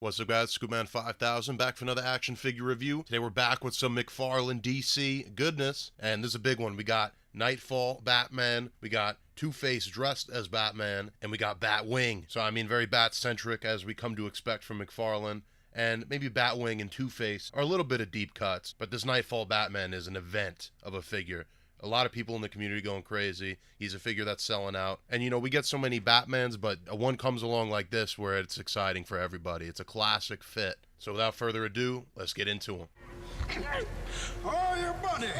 What's up, guys? Scoopman5000 back for another action figure review. Today we're back with some McFarlane DC goodness, and this is a big one. We got Knightfall Batman, we got Two-Face dressed as Batman, and we got Batwing. So I mean, very Bat-centric as we come to expect from McFarlane. And maybe Batwing and Two-Face are a little bit of deep cuts, but this Knightfall Batman is an event of a figure. A lot of people in the community going crazy. He's a figure that's selling out. And, you know, we get so many Batmans, but one comes along like this where it's exciting for everybody. It's a classic fit. So without further ado, let's get into him. Oh, your money!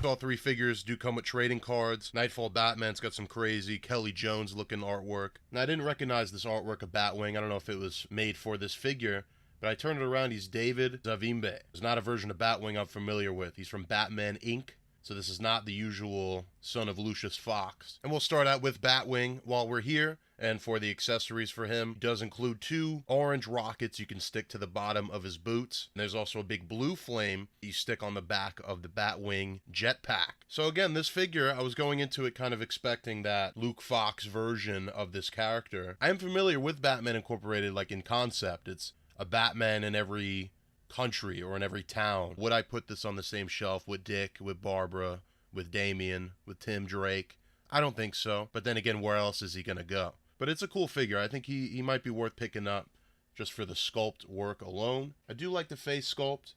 All three figures do come with trading cards. Knightfall Batman's got some crazy Kelly Jones looking artwork. Now, I didn't recognize this artwork of Batwing. I don't know if it was made for this figure, but I turned it around. He's David Zavimbe. It's not a version of Batwing I'm familiar with. He's from Batman Inc., so this is not the usual son of Lucius Fox. And we'll start out with Batwing while we're here. And for the accessories for him, it does include two orange rockets you can stick to the bottom of his boots. And there's also a big blue flame you stick on the back of the Batwing jetpack. So again, this figure, I was going into it kind of expecting that Luke Fox version of this character. I am familiar with Batman Incorporated, like in concept. It's a Batman in every country or in every town. Would I put this on the same shelf with Dick, with Barbara, with Damian, with Tim Drake? I don't think so. But then again, where else is he going to go? But it's a cool figure. I think he might be worth picking up just for the sculpt work alone. I do like the face sculpt.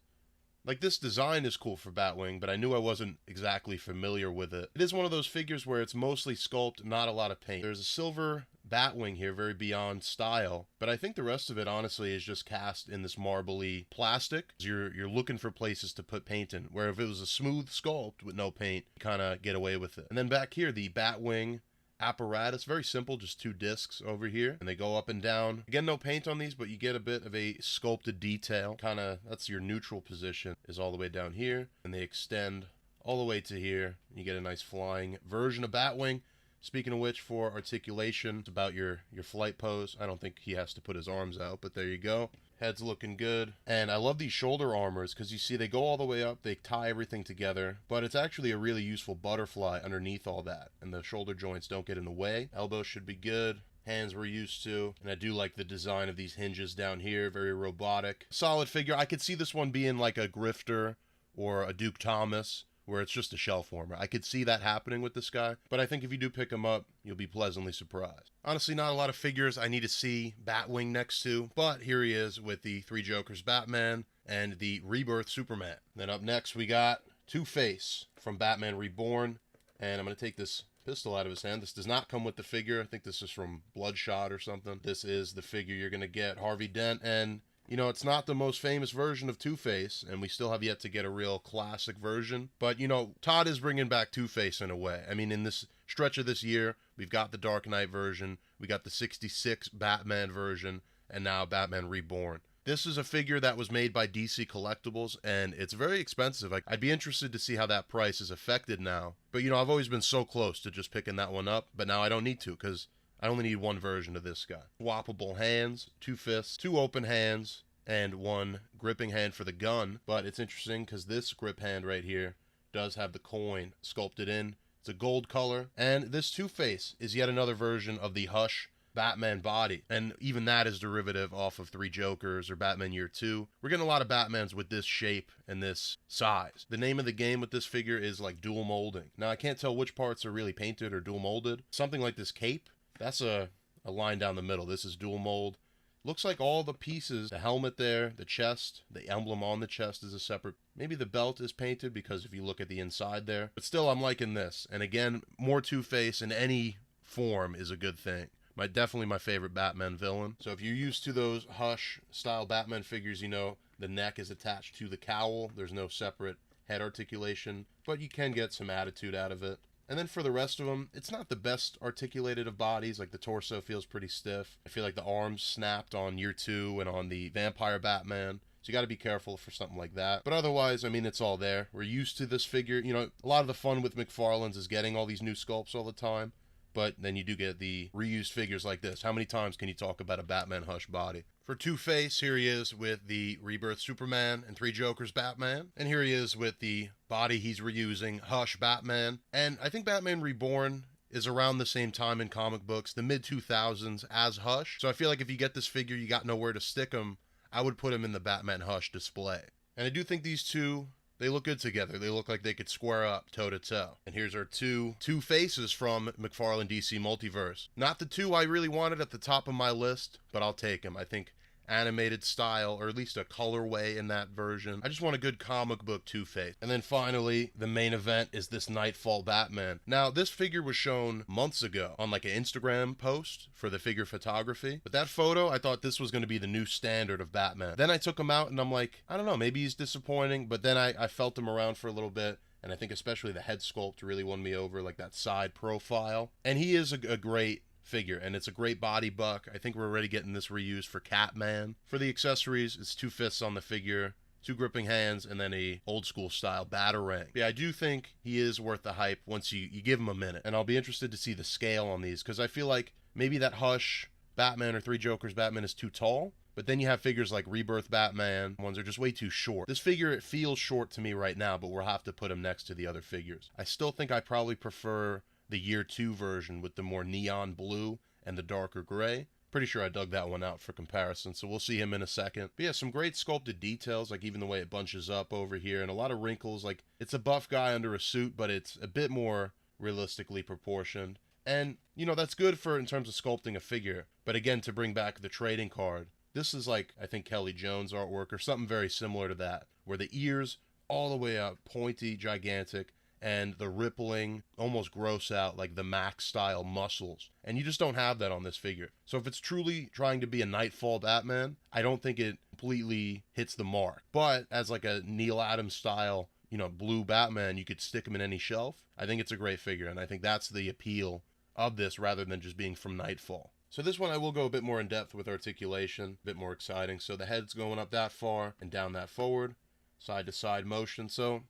Like, this design is cool for Batwing, but I knew I wasn't exactly familiar with it. It is one of those figures where it's mostly sculpt, not a lot of paint. There's a silver Batwing here, very beyond style, but I think the rest of it, honestly, is just cast in this marbly plastic. You're looking for places to put paint in, where if it was a smooth sculpt with no paint, you kind of get away with it. And then back here, the Batwing apparatus, very simple, just two discs over here, and they go up and down. Again, no paint on these, but you get a bit of a sculpted detail. Kind of, that's your neutral position, is all the way down here, and they extend all the way to here. You get a nice flying version of Batwing. Speaking of which, for articulation, it's about your flight pose. I don't think he has to put his arms out, but there you go. Head's looking good. And I love these shoulder armors because you see they go all the way up, they tie everything together, but it's actually a really useful butterfly underneath all that, and the shoulder joints don't get in the way. Elbows should be good. Hands we're used to. And I do like the design of these hinges down here, very robotic. Solid figure. I could see this one being like a Grifter or a Duke Thomas, where it's just a shelf warmer. I could see that happening with this guy, but I think if you do pick him up, you'll be pleasantly surprised. Honestly, not a lot of figures I need to see Batwing next to, but here he is with the Three Jokers Batman and the Rebirth Superman. Then up next, we got Two-Face from Batman Reborn, and I'm going to take this pistol out of his hand. This does not come with the figure. I think this is from Bloodshot or something. This is the figure you're going to get, Harvey Dent, and you know, it's not the most famous version of Two-Face, and we still have yet to get a real classic version. But, you know, Todd is bringing back Two-Face in a way. I mean, in this stretch of this year, we've got the Dark Knight version, we got the 66 Batman version, and now Batman Reborn. This is a figure that was made by DC Collectibles, and it's very expensive. I'd be interested to see how that price is affected now. But, you know, I've always been so close to just picking that one up, but now I don't need to, because I only need one version of this guy. Swappable hands, two fists, two open hands, and one gripping hand for the gun. But it's interesting because this grip hand right here does have the coin sculpted in. It's a gold color. And this Two-Face is yet another version of the Hush Batman body. And even that is derivative off of Three Jokers or Batman Year 2. We're getting a lot of Batmans with this shape and this size. The name of the game with this figure is like dual molding. Now, I can't tell which parts are really painted or dual molded. Something like this cape, that's a line down the middle. This is dual mold. Looks like all the pieces, the helmet there, the chest, the emblem on the chest is a separate. Maybe the belt is painted because if you look at the inside there. But still, I'm liking this. And again, more Two-Face in any form is a good thing. Definitely my favorite Batman villain. So if you're used to those Hush style Batman figures, you know the neck is attached to the cowl. There's no separate head articulation, but you can get some attitude out of it. And then for the rest of them, it's not the best articulated of bodies. Like the torso feels pretty stiff. I feel like the arms snapped on Year 2 and on the Vampire Batman. So you got to be careful for something like that. But otherwise, I mean, it's all there. We're used to this figure. You know, a lot of the fun with McFarlane's is getting all these new sculpts all the time. But then you do get the reused figures like this. How many times can you talk about a Batman Hush body? For Two-Face, here he is with the Rebirth Superman and Three Jokers Batman. And here he is with the body he's reusing, Hush Batman. And I think Batman Reborn is around the same time in comic books, the mid-2000s, as Hush. So I feel like if you get this figure, you got nowhere to stick him, I would put him in the Batman Hush display. And I do think these two, they look good together. They look like they could square up toe-to-toe. And here's our two faces from McFarlane DC Multiverse. Not the two I really wanted at the top of my list, but I'll take them. I think animated style, or at least a colorway in that version. I just want a good comic book Two-Face. And then finally, the main event is this Knightfall Batman. Now, this figure was shown months ago on like an Instagram post for the figure photography. But that photo, I thought this was going to be the new standard of Batman. Then I took him out and I'm like, I don't know, maybe he's disappointing. But then I felt him around for a little bit. And I think especially the head sculpt really won me over, like that side profile. And he is a great figure, and it's a great body buck. I think we're already getting this reused for Catman. For the accessories, it's 2 fists on the figure, 2 gripping hands, and then a old school style batarang. Yeah, I do think he is worth the hype once you give him a minute, and I'll be interested to see the scale on these, because I feel like maybe that Hush Batman or Three Jokers Batman is too tall, but then you have figures like Rebirth Batman, ones are just way too short. This figure, it feels short to me right now, but we'll have to put him next to the other figures. I still think I probably prefer the Year 2 version with the more neon blue and the darker gray. Pretty sure I dug that one out for comparison, so we'll see him in a second. But yeah, some great sculpted details, like even the way it bunches up over here, and a lot of wrinkles. Like, it's a buff guy under a suit, but it's a bit more realistically proportioned. And, you know, that's good for in terms of sculpting a figure. But again, to bring back the trading card, this is like, I think, Kelly Jones artwork or something very similar to that, where the ears all the way up, pointy, gigantic, and the rippling, almost gross out, like the Max style muscles. And you just don't have that on this figure. So if it's truly trying to be a Knightfall Batman, I don't think it completely hits the mark. But as like a Neil Adams style, you know, blue Batman, you could stick him in any shelf. I think it's a great figure, and I think that's the appeal of this rather than just being from Knightfall. So this one I will go a bit more in depth with articulation, a bit more exciting. So the head's going up that far and down that forward, side to side motion. So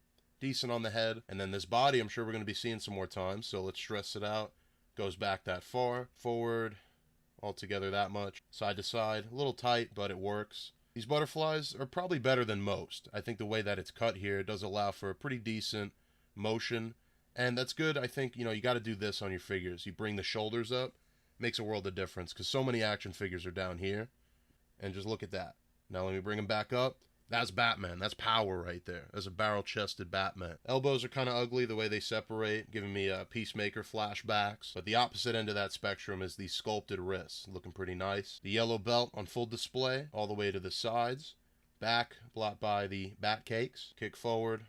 decent on the head. And then this body, I'm sure we're going to be seeing some more times, so let's stress it out. Goes back that far, forward, altogether that much, side to side. A little tight, but it works. These butterflies are probably better than most. I think the way that it's cut here does allow for a pretty decent motion, and that's good. I think, you know, you got to do this on your figures. You bring the shoulders up, makes a world of difference, because so many action figures are down here, and just look at that. Now let me bring them back up. That's Batman. That's power right there. That's a barrel-chested Batman. Elbows are kind of ugly the way they separate, giving me Peacemaker flashbacks. But the opposite end of that spectrum is the sculpted wrists, looking pretty nice. The yellow belt on full display, all the way to the sides. Back, blocked by the bat cakes. Kick forward.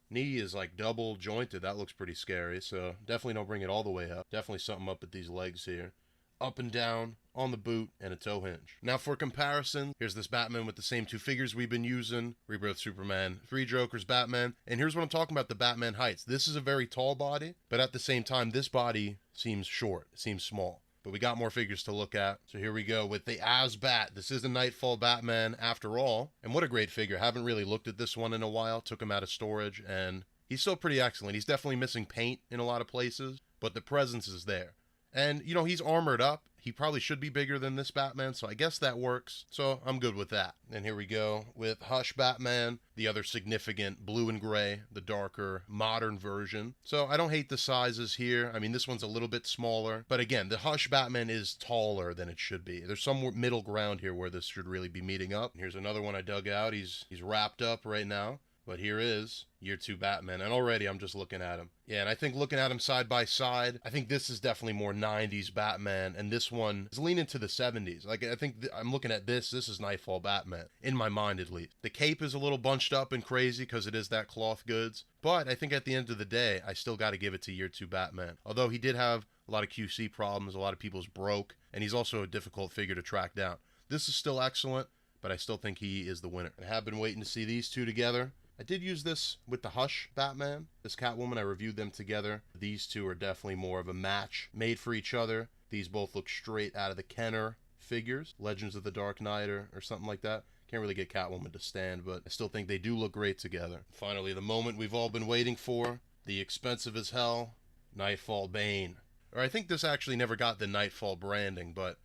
Knee is like double jointed. That looks pretty scary, so definitely don't bring it all the way up. Definitely something up at these legs here. Up and down, on the boot, and a toe hinge. Now for comparison, here's this Batman with the same 2 figures we've been using. Rebirth Superman, Three Jokers Batman. And here's what I'm talking about, the Batman heights. This is a very tall body, but at the same time, this body seems short. It seems small. But we got more figures to look at. So here we go with the Azbat. This is a Knightfall Batman after all. And what a great figure. Haven't really looked at this one in a while. Took him out of storage, and he's still pretty excellent. He's definitely missing paint in a lot of places, but the presence is there. And, you know, he's armored up. He probably should be bigger than this Batman, so I guess that works. So I'm good with that. And here we go with Hush Batman, the other significant blue and gray, the darker modern version. So I don't hate the sizes here. I mean, this one's a little bit smaller. But again, the Hush Batman is taller than it should be. There's some middle ground here where this should really be meeting up. And here's another one I dug out. He's wrapped up right now. But here is Year 2 Batman, and already I'm just looking at him. Yeah, and I think looking at him side by side, I think this is definitely more 90s Batman, and this one is leaning to the 70s. Like, I think I'm looking at this is Knightfall Batman, in my mind at least. The cape is a little bunched up and crazy because it is that cloth goods, but I think at the end of the day, I still got to give it to Year 2 Batman. Although he did have a lot of QC problems, a lot of people's broke, and he's also a difficult figure to track down. This is still excellent, but I still think he is the winner. I have been waiting to see these two together. I did use this with the Hush Batman. This Catwoman, I reviewed them together. These two are definitely more of a match made for each other. These both look straight out of the Kenner figures, Legends of the Dark Knight or something like that. Can't really get Catwoman to stand, but I still think they do look great together. Finally, the moment we've all been waiting for, the expensive as hell Knightfall Bane. Or I think this actually never got the Knightfall branding, but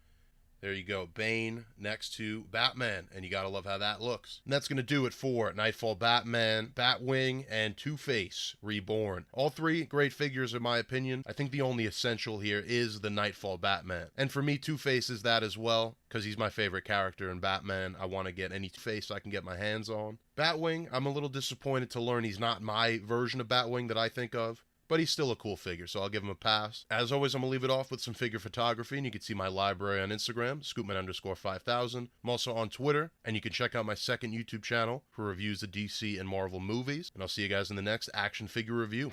There you go, Bane next to Batman, and you gotta love how that looks. And that's gonna do it for Knightfall Batman, Batwing, and Two-Face Reborn. All three great figures in my opinion. I think the only essential here is the Knightfall Batman. And for me, Two-Face is that as well, because he's my favorite character in Batman. I want to get any face I can get my hands on. Batwing, I'm a little disappointed to learn he's not my version of Batwing that I think of. But he's still a cool figure, so I'll give him a pass. As always, I'm going to leave it off with some figure photography, and you can see my library on Instagram, scoopman_5000. I'm also on Twitter, and you can check out my second YouTube channel for reviews of DC and Marvel movies. And I'll see you guys in the next action figure review.